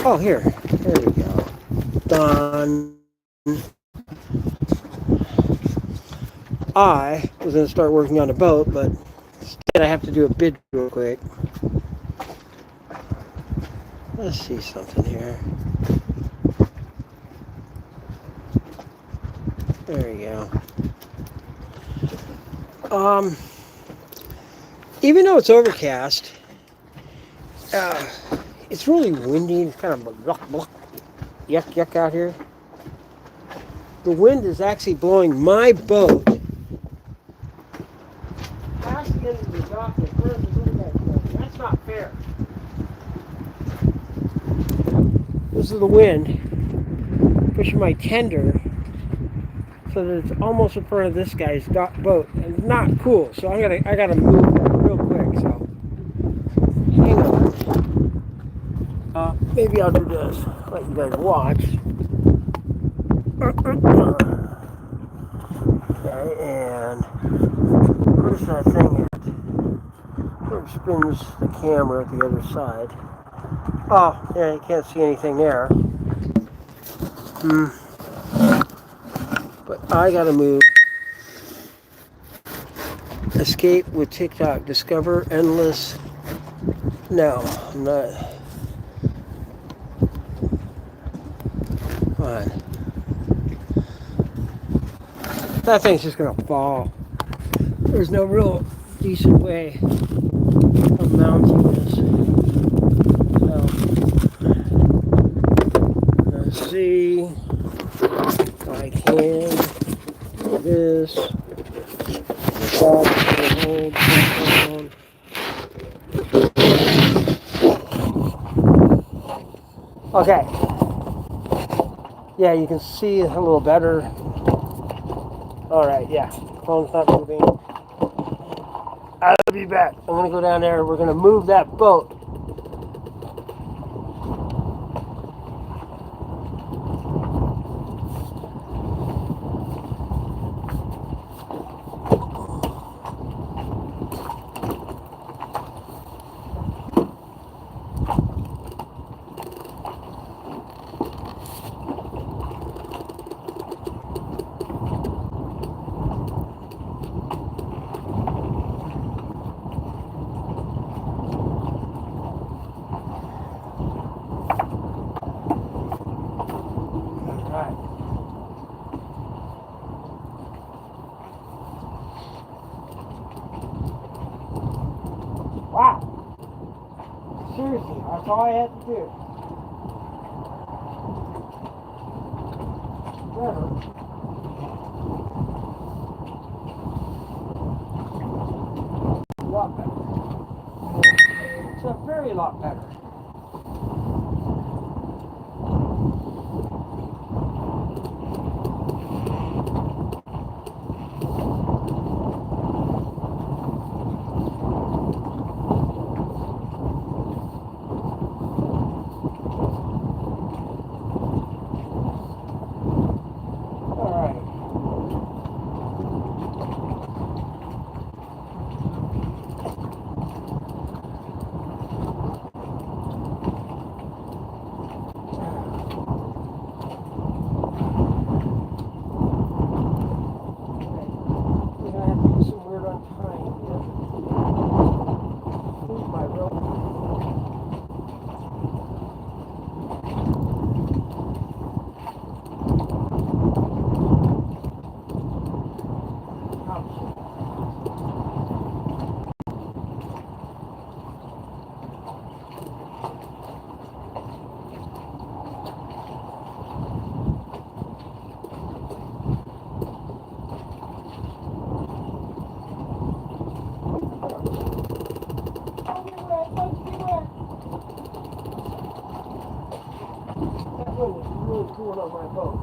Oh, here. There we go. Done. I was going to start working on a boat, but instead I have to do a bid real quick. Let's see something here. There we go. Um, Even though it's overcast, uh, it's really windy and kind of yuck yuck out here. The wind is actually blowing my boat past the end of the dock in front of the little boat. That's not fair. This is the wind pushing my tender so that it's almost in front of this guy's boat, and it's not cool. So I gotta move that real quick. So hang on. Maybe I'll do this. Let you guys watch. Okay, and where's that thing at? Where it spins the camera at the other side? Oh, yeah, you can't see anything there. But I gotta move. Escape with TikTok. Discover endless. No, I'm not. Come on. That thing's just gonna fall. There's no real decent way of mounting this. So, let's see if I can do this. Okay. Yeah, you can see a little better. All right, yeah. Phone's not moving. I'll be back. I'm gonna go down there. We're gonna move that boat. Wow. Seriously, that's all I had to do. Better. A lot better. It's a very lot better. Cool on my boat.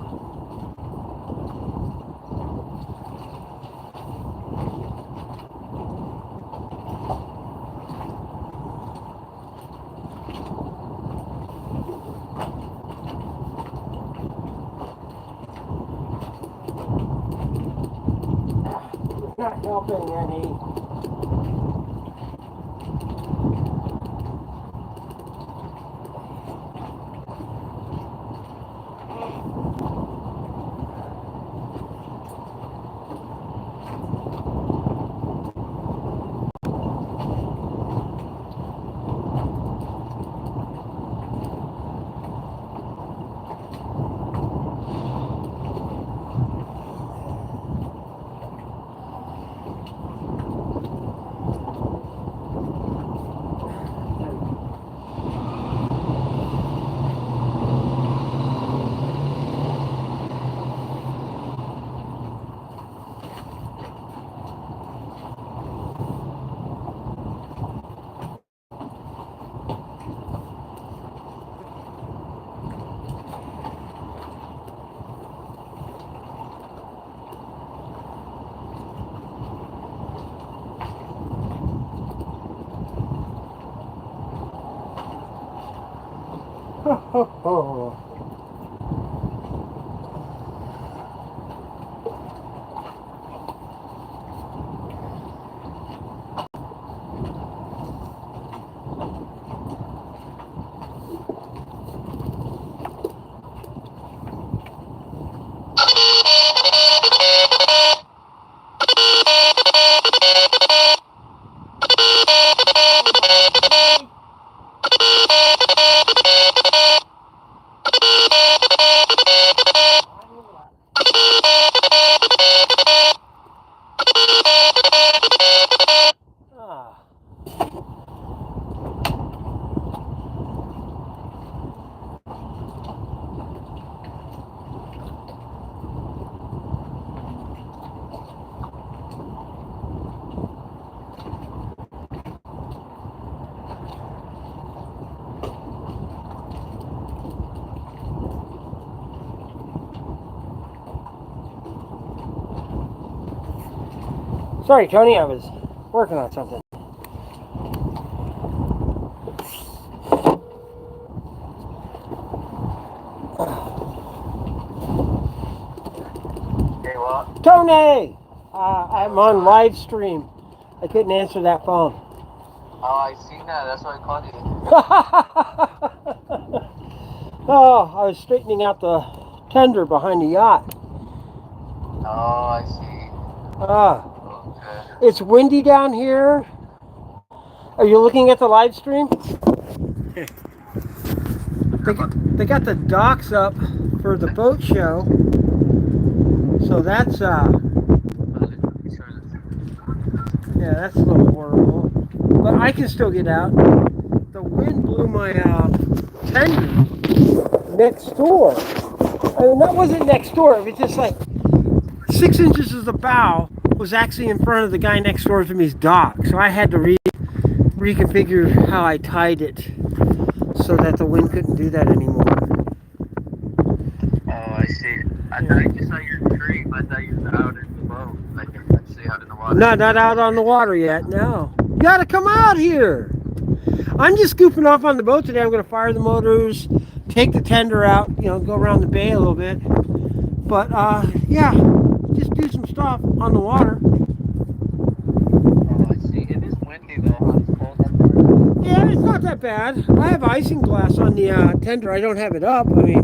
Not helping any. Sorry, Tony, I was working on something. Hey, what? Tony! I'm on live stream. I couldn't answer that phone. Oh, I seen that. That's why I called you. Oh, I was straightening out the tender behind the yacht. Oh, I see. Okay. It's windy down here. Are you looking at the live stream? They got the docks up for the boat show. So that's yeah, that's a little horrible. But I can still get out. The wind blew my tender next door. I mean, that wasn't next door. It was just like 6 inches of the bow was actually in front of the guy next door to me's dock. So I had to reconfigure how I tied it so that the wind couldn't do that anymore. Oh, I see. I thought you saw your tree, but I thought you were out in the boat. Like, you're actually out in the water. Not out on the water yet, no. You gotta come out here. I'm just scooping off on the boat today. I'm gonna fire the motors, take the tender out, go around the bay a little bit. But yeah, just do some stuff on the water. Oh, I see. It is windy though, huh? It's cold up there. Yeah, it's not that bad. I have icing glass on the tender. I don't have it up. I mean,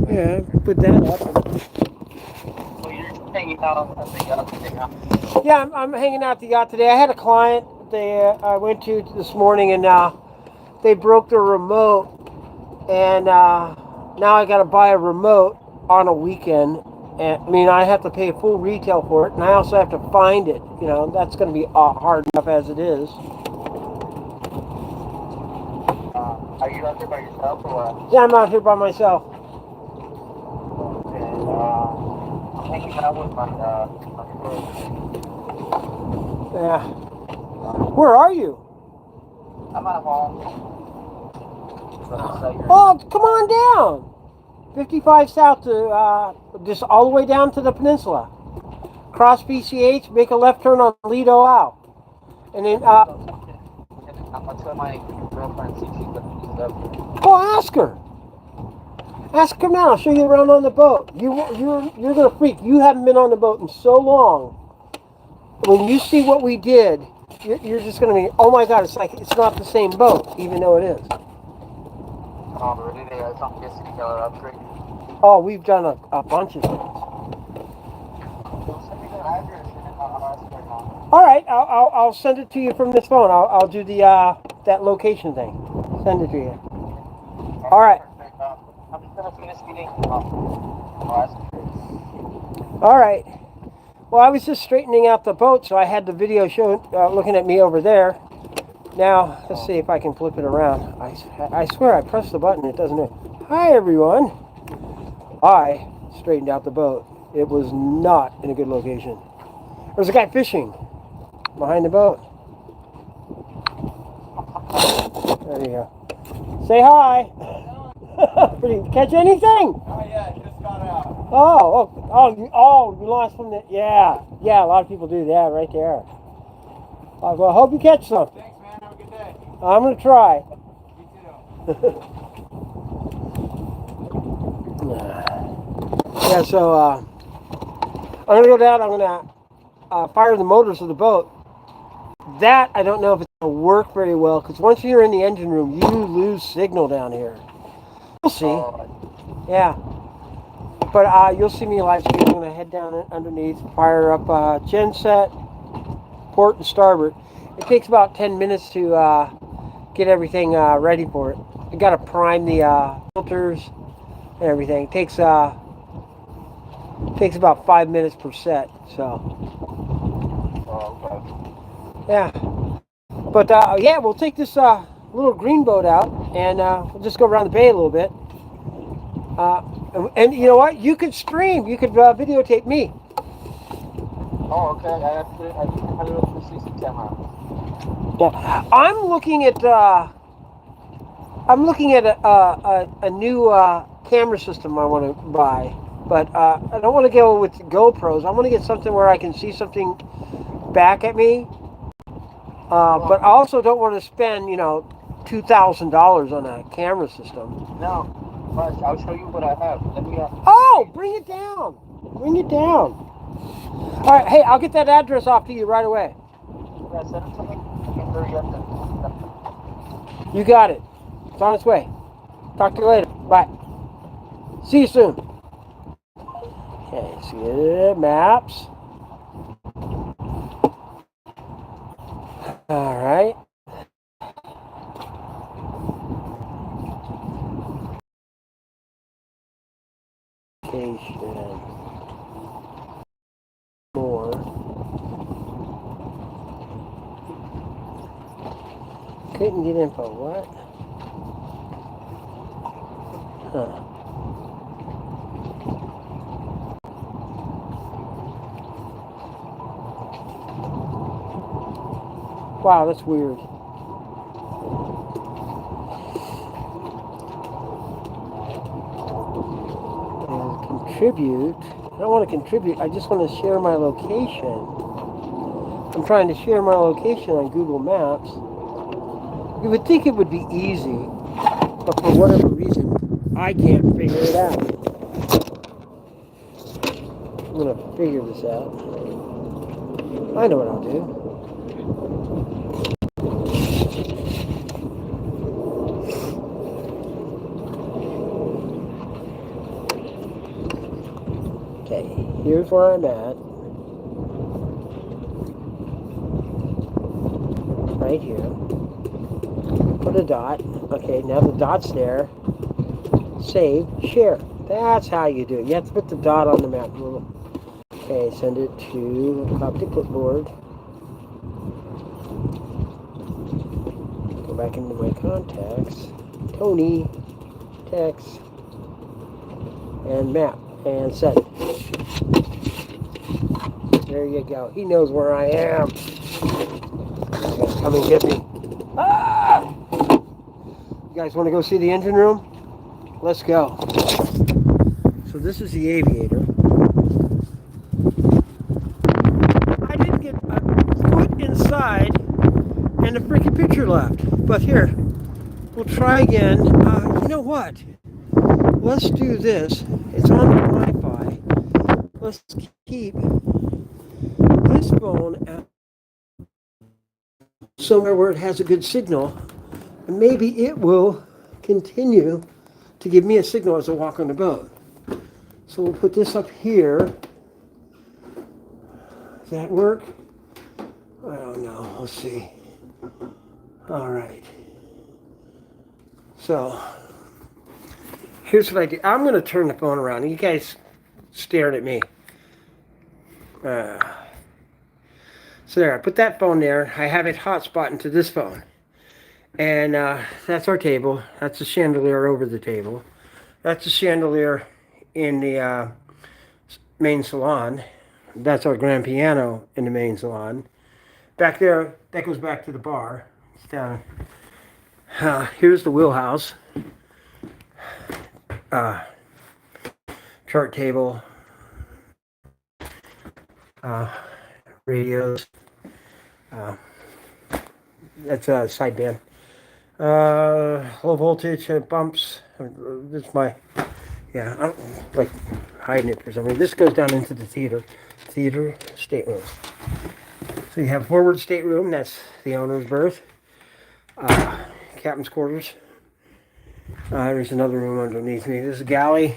yeah, put that up. So you're just hanging out at the yacht today, huh? Yeah, I'm hanging out at the yacht today. I had a client I went to this morning, and they broke the remote, and now I got to buy a remote on a weekend. And I mean, I have to pay full retail for it, and I also have to find it. That's going to be hard enough as it is. Are you out there by yourself or what? Yeah, I'm out here by myself. Okay, I'm hanging out with my friend. Yeah. Where are you? I'm at home. Oh, come on down. 55 south to just all the way down to the peninsula. Cross PCH, make a left turn on Lido Ave. And then I'm gonna tell my girlfriend see if she can use it up. oh, ask her. Ask her now. I'll show you around on the boat. You're gonna freak. You haven't been on the boat in so long. When you see what we did, you're just gonna be, oh my God! It's like it's not the same boat, even though it is. Oh, really? They have some killer upgrade. Oh, we've done a bunch of things. So send me their address and I'll ask her now. All right, I'll send it to you from this phone. I'll do the that location thing. Send it to you. All right. Perfect. I'm just gonna finish eating. I'll ask her. All right. Well, I was just straightening out the boat, so I had the video showing, looking at me over there. Now, let's see if I can flip it around. I swear I pressed the button, it doesn't do. Hi, everyone. I straightened out the boat. It was not in a good location. There's a guy fishing behind the boat. There you go. Say hi. Did you catch anything? Oh yeah, just got out. Oh, you lost from the, yeah, a lot of people do that right there. Well, I hope you catch some. Thanks, man. Have a good day. I'm going to try. You Yeah, so I'm gonna go down. I'm gonna fire the motors of the boat. That I don't know if it's gonna work very well because once you're in the engine room, you lose signal down here. We'll see. Yeah, but you'll see me live stream. I'm gonna head down underneath, fire up genset, port, and starboard. It takes about 10 minutes to get everything ready for it. I gotta prime the filters and everything. It takes about 5 minutes per set. So yeah, but yeah, we'll take this little green boat out and we'll just go around the bay a little bit. And you know what? You could stream. You could videotape me. Oh, okay. I have to put it up the CC camera. Yeah, I'm looking at a new camera system I want to buy, but I don't want to go with GoPros. I want to get something where I can see something back at me. But I also don't want to spend, $2,000 on a camera system. No, but I'll show you what I have. Let me. Oh, bring it down. Bring it down. All right, hey, I'll get that address off to you right away. Yeah, send it to me. I can hurry up then. You got it. It's on its way. Talk to you later. Bye. See you soon. Okay, see maps. All right. Location. More. Couldn't get info. What? Huh. Wow, that's weird. And contribute. I don't want to contribute. I just want to share my location. I'm trying to share my location on Google Maps. You would think it would be easy, but for whatever reason, I can't figure it out. I'm going to figure this out. I know what I'll do. Okay, here's where I'm at. Right here. Put a dot. Okay, now the dot's there. Save, share. That's how you do it. You have to put the dot on the map. Okay, send it to copy to clipboard. Go back into my contacts. Tony, text, and map, and set. There you go. He knows where I am. Come and get me. Ah! You guys want to go see the engine room? Let's go. So this is the aviator. I didn't get a foot inside and a freaking picture left. But here, we'll try again. You know what? Let's do this. It's on the Wi-Fi. Let's keep this phone at somewhere where it has a good signal. And maybe it will continue to give me a signal as I walk on the boat. So we'll put this up here. Does that work? I don't know. We'll see. All right. So here's what I do. I'm going to turn the phone around. You guys stared at me. So there, I put that phone there. I have it hotspot into this phone. And that's our table. That's the chandelier over the table. That's the chandelier in the main salon. That's our grand piano in the main salon. Back there, that goes back to the bar. It's down. Here's the wheelhouse. Chart table. Radios. That's a sideband. Low voltage and bumps. This is my, yeah, I'm like hiding it for some reason. This goes down into the theater stateroom. So you have forward stateroom, that's the owner's berth. Captain's quarters. There's another room underneath me. This is a galley.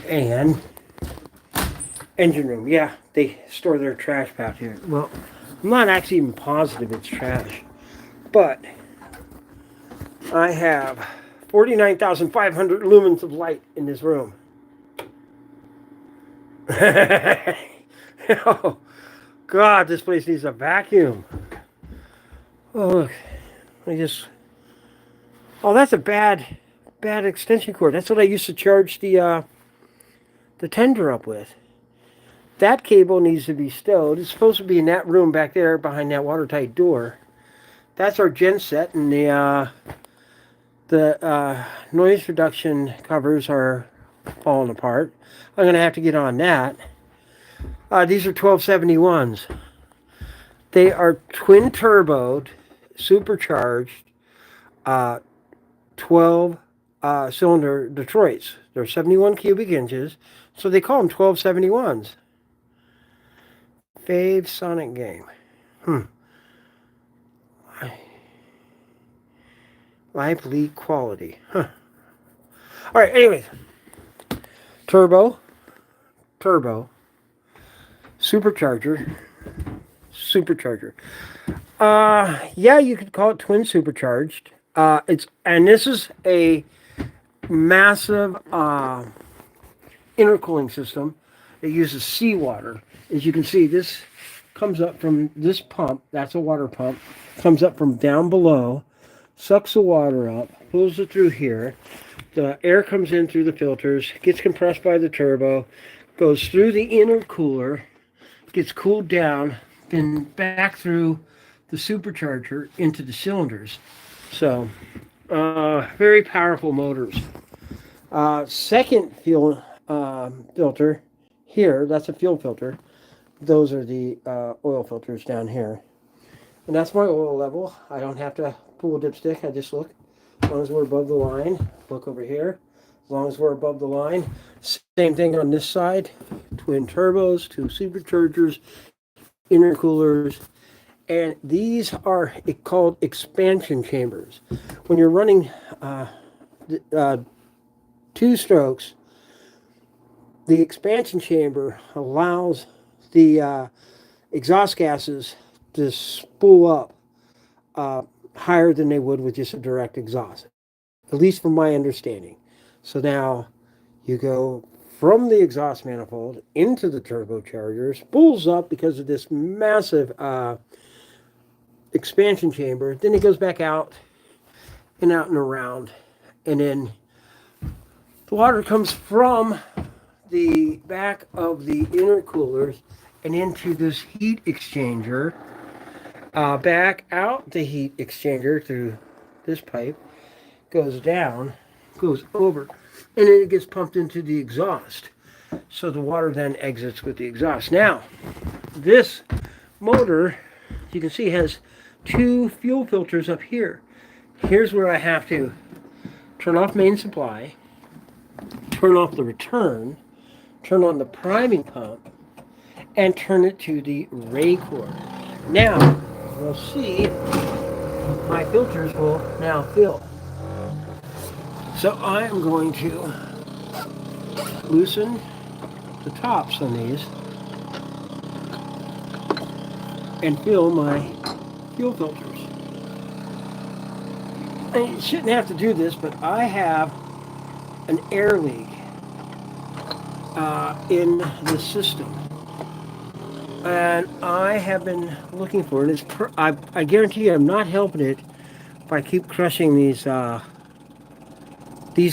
And engine room. Yeah, they store their trash out here. Well, I'm not actually even positive it's trash. But I have 49,500 lumens of light in this room. Oh, God, this place needs a vacuum. Oh, look. Oh, that's a bad extension cord. That's what I used to charge the tender up with. That cable needs to be stowed. It's supposed to be in that room back there behind that watertight door. That's our gen set, and the noise reduction covers are falling apart. I'm going to have to get on that. These are 1271s. They are twin turboed, supercharged, 12 cylinder Detroits. They're 71 cubic inches, so they call them 1271s. Fave Sonic game. Live leak quality. Huh. Alright, anyways. Turbo. Supercharger. Yeah, you could call it twin supercharged. This is a massive intercooling system. It uses seawater. As you can see, this comes up from this pump. That's a water pump. Comes up from down below, sucks the water up, pulls it through here. The air comes in through the filters, gets compressed by the turbo, goes through the intercooler, gets cooled down, then back through the supercharger into the cylinders. So, very powerful motors. Second fuel filter here, that's a fuel filter. Those are the oil filters down here. And that's my oil level. I don't have to pull a dipstick, I just look. As long as we're above the line, look over here. As long as we're above the line. Same thing on this side. Twin turbos, two superchargers, intercoolers. And these are called expansion chambers. When you're running two strokes, the expansion chamber allows the exhaust gases to spool up higher than they would with just a direct exhaust, at least from my understanding. So now you go from the exhaust manifold into the turbocharger, spools up because of this massive expansion chamber. Then it goes back out and around. And then the water comes from the back of the intercoolers and into this heat exchanger. Back out the heat exchanger through this pipe, goes down, goes over, and then it gets pumped into the exhaust. So the water then exits with the exhaust. Now, this motor, you can see, has two fuel filters up here. Here's where I have to turn off main supply, turn off the return, turn on the priming pump, and turn it to the ray cord. Now, we'll see my filters will now fill. So I am going to loosen the tops on these and fill my fuel filters. I shouldn't have to do this, but I have an air leak in the system. And I have been looking for it. I guarantee you I'm not helping it if I keep crushing these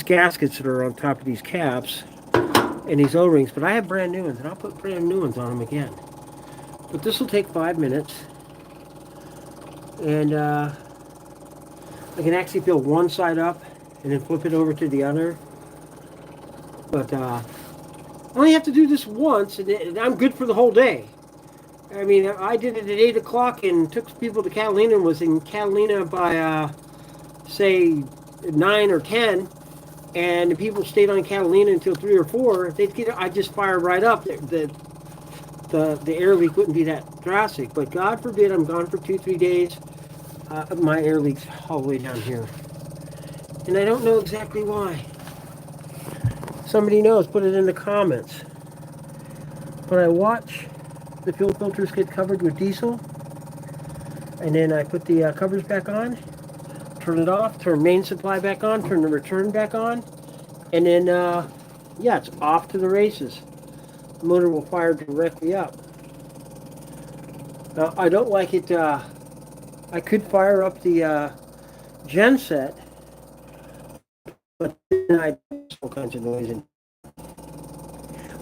gaskets that are on top of these caps and these O-rings. But I have brand new ones, and I'll put brand new ones on them again. But this will take 5 minutes. And I can actually fill one side up and then flip it over to the other. But I only have to do this once, and I'm good for the whole day. I mean, I did it at 8 o'clock and took people to Catalina and was in Catalina by, say, 9 or 10. And the people stayed on Catalina until 3 or 4. I just fired right up. The air leak wouldn't be that drastic. But God forbid I'm gone for 2, 3 days. My air leak's all the way down here. And I don't know exactly why. Somebody knows, put it in the comments. But I watch the fuel filters get covered with diesel, and then I put the covers back on, turn it off, turn main supply back on, turn the return back on, and then, yeah, it's off to the races. The motor will fire directly up. Now, I don't like it, I could fire up the gen set, but then I all kinds of noise.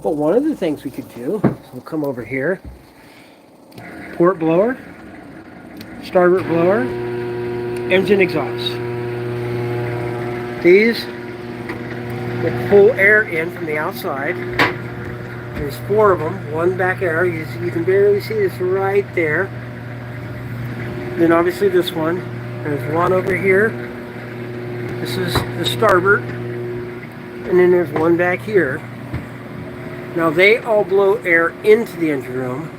But one of the things we could do, we'll come over here, port blower, starboard blower, engine exhaust. These will pull air in from the outside. There's 4 of them, one back air. You can barely see this right there. Then obviously this one. There's one over here. This is the starboard. And then there's one back here. Now they all blow air into the engine room,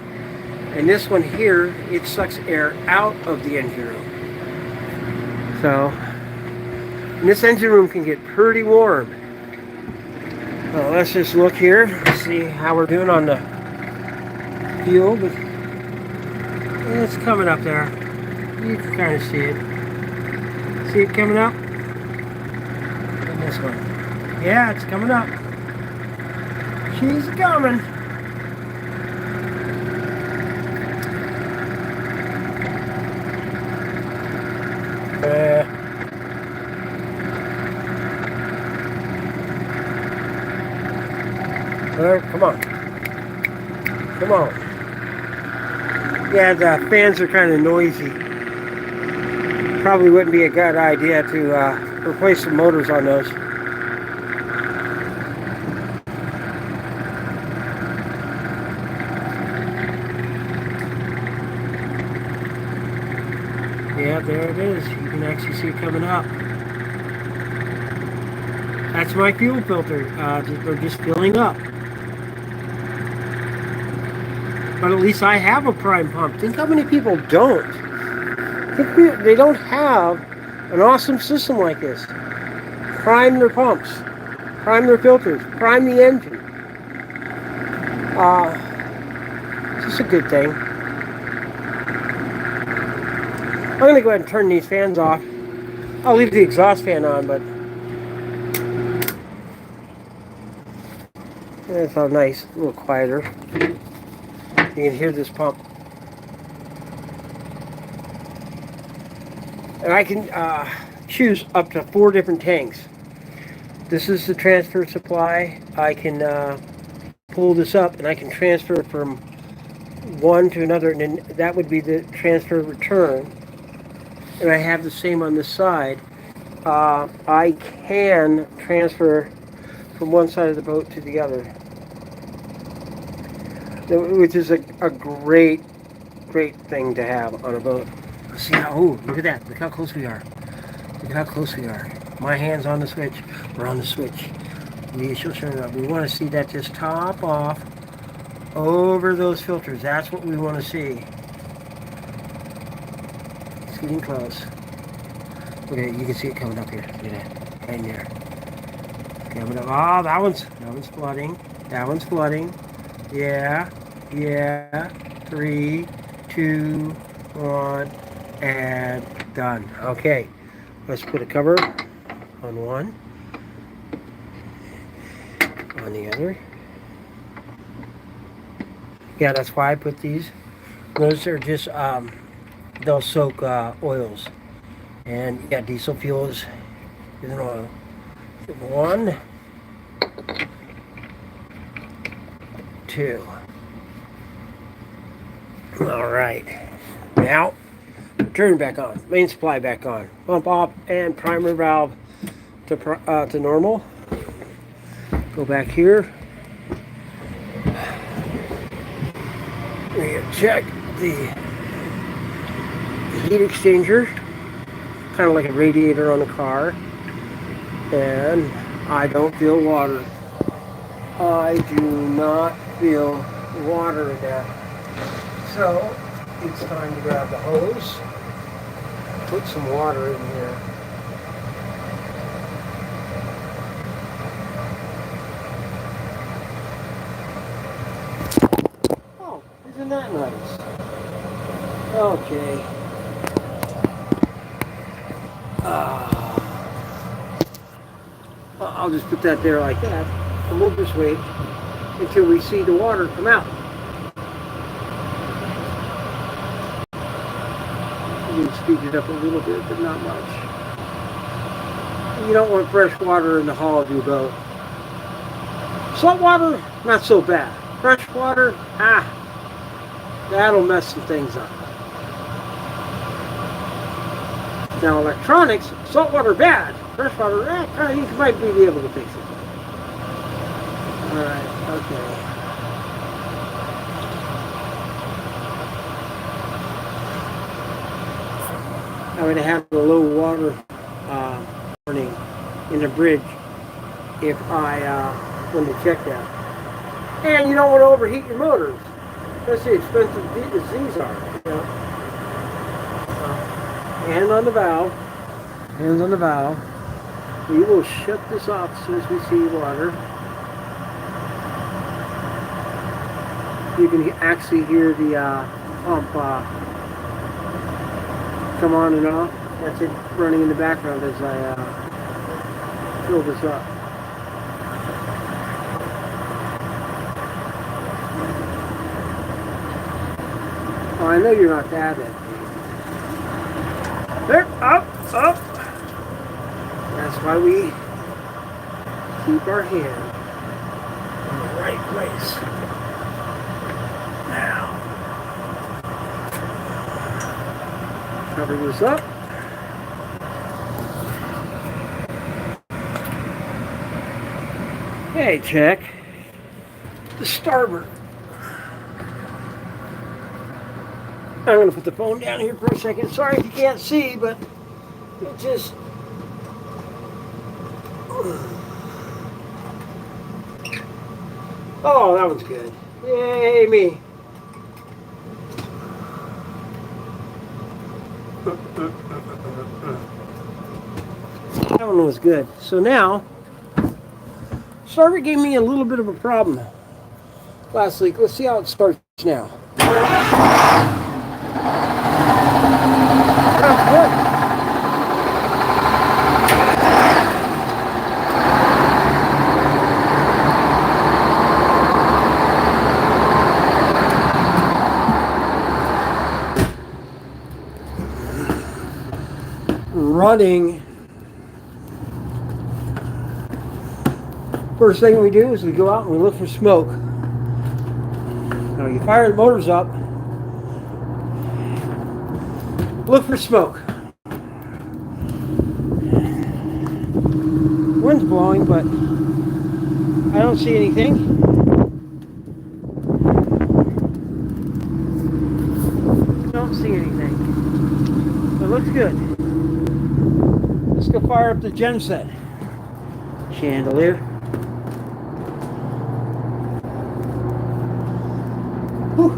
and this one here, it sucks air out of the engine room. So, and this engine room can get pretty warm. Well, let's just look here, see how we're doing on the fuel. But it's coming up there. You can kind of see it. See it coming up? And this one. Yeah, it's coming up. She's coming. Come on. Come on. Yeah, the fans are kind of noisy. Probably wouldn't be a good idea to replace the motors on those. Yeah, there it is. You can actually see it coming up. That's my fuel filter. They're just filling up. But at least I have a prime pump. Think how many people don't. They don't have an awesome system like this. Prime their pumps. Prime their filters. Prime the engine. It's just a good thing. I'm going to go ahead and turn these fans off. I'll leave the exhaust fan on, but it's all nice, a little quieter. You can hear this pump. And I can choose up to 4 different tanks. This is the transfer supply. I can pull this up and I can transfer from one to another, and then that would be the transfer return. And I have the same on this side. I can transfer from one side of the boat to the other, which is a great thing to have on a boat. See how, oh, look at that. Look how close we are. Look at how close we are. My hand's on the switch. We're on the switch. She'll turn it up. We want to see that just top off over those filters. That's what we want to see. It's getting close. Look at it. You can see it coming up here. Look at that. Right in there. Coming up. Oh, that one's flooding. That one's flooding. Yeah. 3, 2, 1, and done. Okay. Let's put a cover on one. On the other. Yeah, that's why I put these. Those are just, they'll soak oils. And yeah, diesel fuel is an oil. 1, 2. All right. Now, turn back on. Main supply back on. Pump off and primer valve to normal. Go back here. We check the heat exchanger, kind of like a radiator on a car, and I don't feel water. I do not feel water in that. So it's time to grab the hose, put some water in here. Oh, isn't that nice? Okay. I'll just put that there like that, and we'll just wait until we see the water come out. You can speed it up a little bit, but not much. You don't want fresh water in the hull of your boat. Salt water, not so bad. Fresh water, that'll mess some things up. Now electronics, salt water bad. Fresh water, you might be able to fix it. Alright, okay. I would have had a low water warning in the bridge if I when they check that. And you don't want to overheat your motors. That's how expensive these are. You know? Hand on the valve. Hands on the valve. We will shut this off as soon as we see water. You can actually hear the pump come on and off. That's it running in the background as I fill this up. Oh, I know you're not that bad. There, up. That's why we keep our hand in the right place. Now, cover this up. Okay, check the starboard. I'm going to put the phone down here for a second. Sorry if you can't see, but it just... Oh, that was good. Yay, me. That one was good. So now, starboard gave me a little bit of a problem last week. Let's see how it starts now. Sounds good. Running. First thing we do is we go out and we look for smoke. Now you fire the motors up, look for smoke. Wind's blowing, but I don't see anything. Don't see anything. It looks good. Let's go fire up the genset. Chandelier. Whew.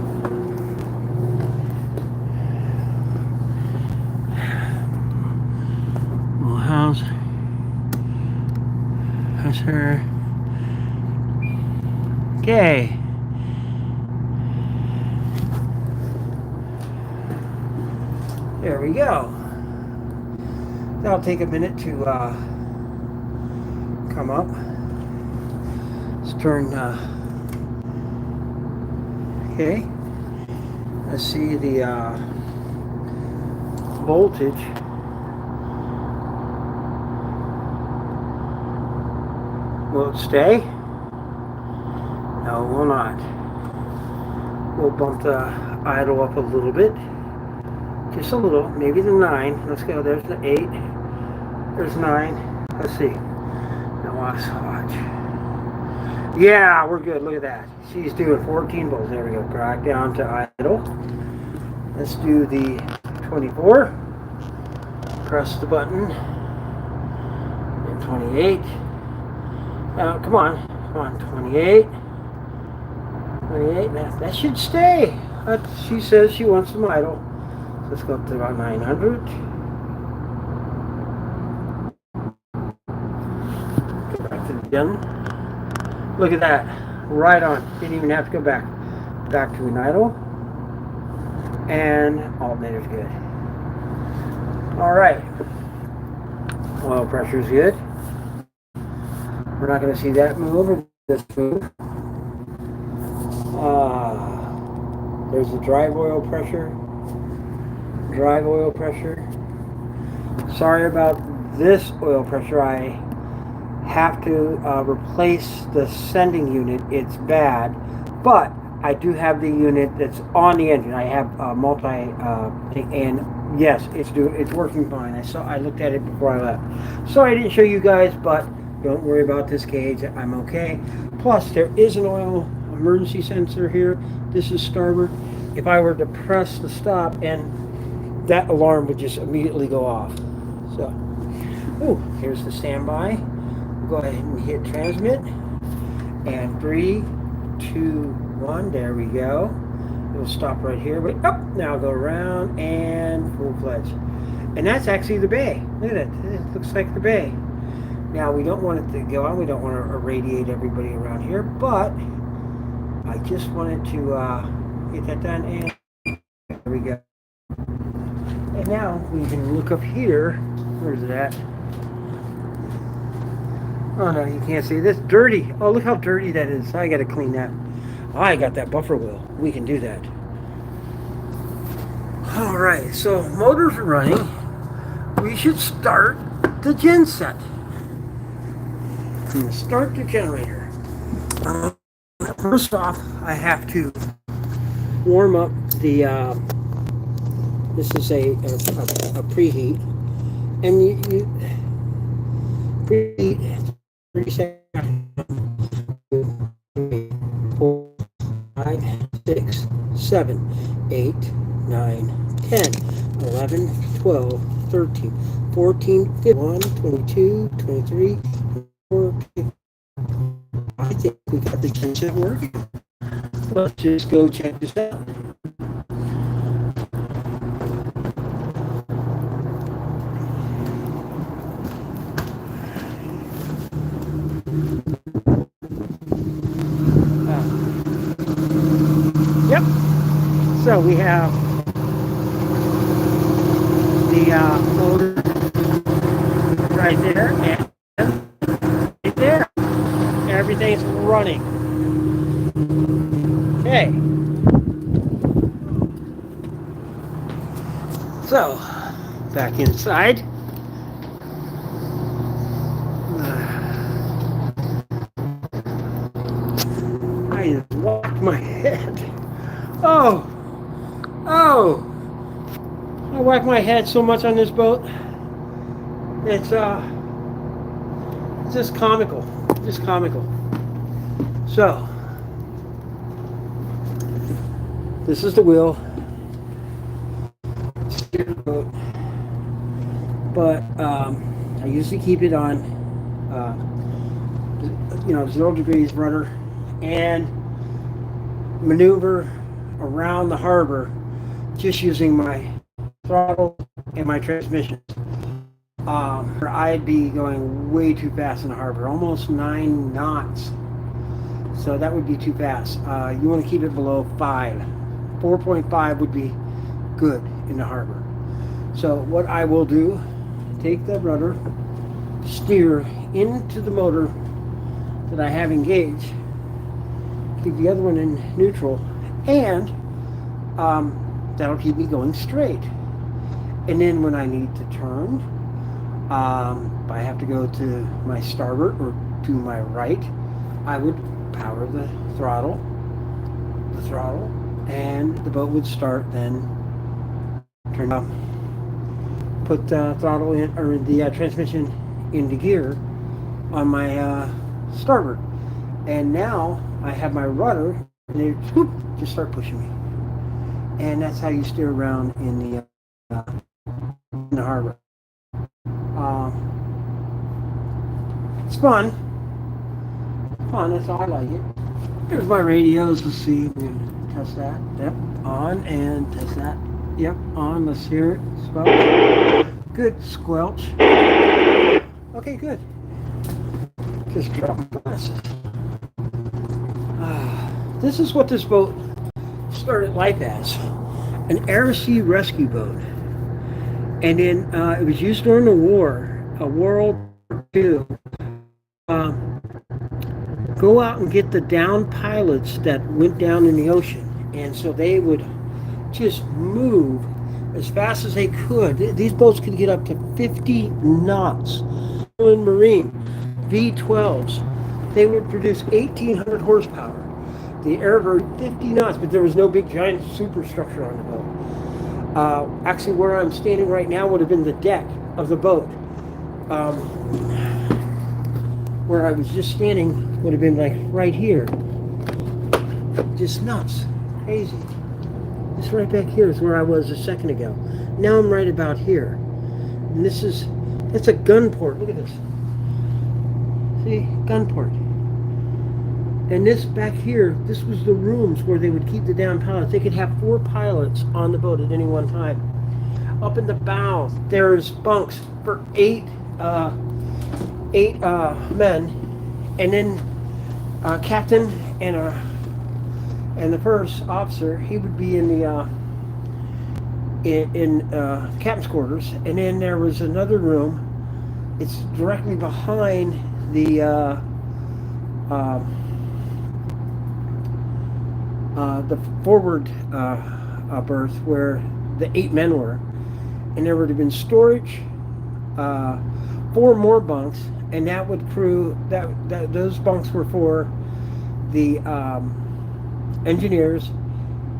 Little house. That's her. Okay. There we go. That'll take a minute to come up. Let's turn, okay. Let's see the voltage. Will it stay? No, it will not. We'll bump the idle up a little bit. Just a little, maybe the 9. Let's go, there's the 8. There's 9. Let's see. Now watch. Yeah, we're good. Look at that. She's doing 14 volts. There we go. Back down to idle. Let's do the 24. Press the button. And 28. Come on. Come on. 28. 28. That should stay. She says she wants some idle. So let's go up to about 900. Go back to the gun. Look at that. Right on. Didn't even have to go back. Back to an idle. And alternator's good. Alright. Oil pressure is good. We're not going to see that move or this move. There's the drive oil pressure. Drive oil pressure. Sorry about this oil pressure. I have to replace the sending unit. It's bad, but I do have the unit that's on the engine. I have and yes, it's working fine. I looked at it before I left. So I didn't show you guys, but don't worry about this gauge. I'm okay. Plus, there is an oil emergency sensor here. This is starboard. If I were to press the stop, and that alarm would just immediately go off. So, here's the standby. Go ahead and hit transmit. And 3, 2, 1. There we go. It'll stop right here. But now go around and full-fledged. And that's actually the bay. Look at it. It looks like the bay. Now we don't want it to go on. We don't want to irradiate everybody around here. But I just wanted to get that done. And there we go. And now we can look up here. Where's it at? Oh no, you can't see this. Dirty. Oh, look how dirty that is. I got to clean that. I got that buffer wheel. We can do that. All right, so motors are running. We should start the genset. I'm going to start the generator. First off, I have to warm up the. This is a preheat, and you preheat 30 seconds. 4, 5, 6, 7, 8, 9, 10, 11, 12, 13, 14, 15, 1, 22, 23, 24, 25. I think we got the genset working. Let's just go check this out. Yep. So we have the motor right there and right there. Everything's running. Okay. So back inside. I just whacked my head. Oh, I whacked my head so much on this boat. It's just comical. Just comical. So, this is the wheel. But I usually keep it on, 0 degrees rudder and maneuver around the harbor just using my throttle and my transmission. I'd be going way too fast in the harbor, almost 9 knots. So that would be too fast. You want to keep it below 5. 4.5 would be good in the harbor. So what I will do, take the rudder, steer into the motor that I have engaged, keep the other one in neutral, and that'll keep me going straight. And then when I need to turn, if I have to go to my starboard or to my right, I would power the throttle, and the boat would start. Then turn up, put the throttle in, or the transmission into gear on my starboard, And now I have my rudder, and they whoop, just start pushing me. And that's how you steer around in the harbor. Uh, it's fun. Fun. That's all I like it. Here's my radios. Let's see. We can test that. Yep. On and test that. Yep. On. Let's hear it. Squelch. Good squelch. Okay. Good. Just drop my glasses. This is what this boat started life as, an air sea rescue boat. And then it was used during the war, World War II. Go out and get the downed pilots that went down in the ocean. And so they would just move as fast as they could. These boats could get up to 50 knots. In Marine, V-12s, they would produce 1,800 horsepower. The air bird 50 knots, but there was no big giant superstructure on the boat. Actually, where I'm standing right now would have been the deck of the boat. Where I was just standing would have been like right here. Just nuts, crazy. This right back here is where I was a second ago. Now I'm right about here. And it's a gun port. Look at this. See, gun port. And this back here, this was the rooms where they would keep the downed pilots. They could have 4 pilots on the boat at any one time. Up in the bow, there's bunks for 8 men, and then captain and the first officer. He would be in the captain's quarters, and then there was another room. It's directly behind the forward berth where the 8 men were, and there would have been storage, 4 more bunks, and that would crew that those bunks were for the engineers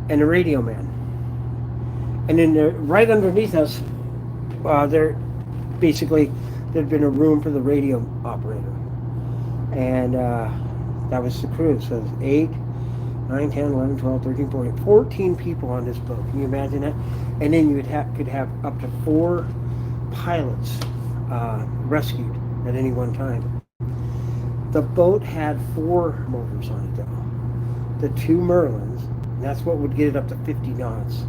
and the radio man. And then right underneath us, there'd been a room for the radio operator, and that was the crew. So it was 8, 9, 10, 11, 12, 13, 14 people on this boat. Can you imagine that? And then you could have up to 4 pilots rescued at any one time. The boat had 4 motors on it though. The 2 Merlins, and that's what would get it up to 50 knots.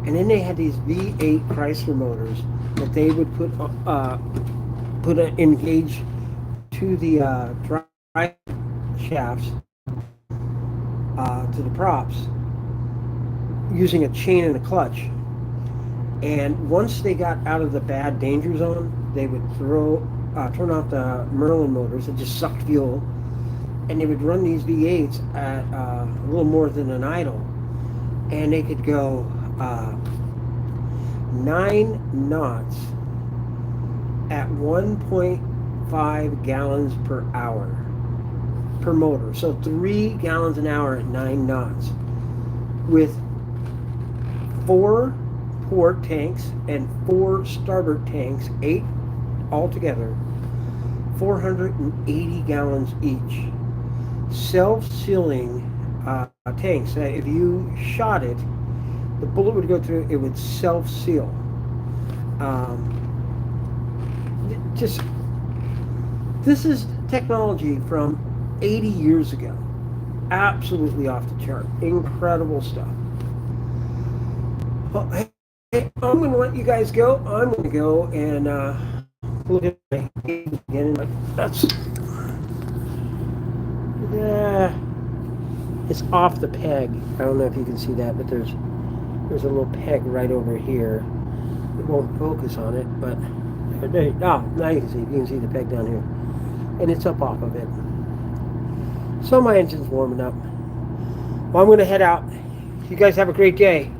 And then they had these V8 Chrysler motors that they would put engage to the drive shafts, to the props, using a chain and a clutch. And once they got out of the bad danger zone, they would turn off the Merlin motors that just sucked fuel, and they would run these V8s at a little more than an idle, and they could go 9 knots at 1.5 gallons per hour per motor. So 3 gallons an hour at 9 knots with 4 port tanks and 4 starboard tanks, 8 altogether, 480 gallons each. Self-sealing tanks. If you shot it, the bullet would go through, it would self-seal. This is technology from 80 years ago. Absolutely off the chart. Incredible stuff. Well, hey, I'm going to let you guys go. I'm going to go and look at my game again. That's... Yeah, it's off the peg. I don't know if you can see that, but there's a little peg right over here. It won't focus on it, but now you can see. You can see the peg down here, and it's up off of it. So my engine's warming up. Well, I'm going to head out. You guys have a great day.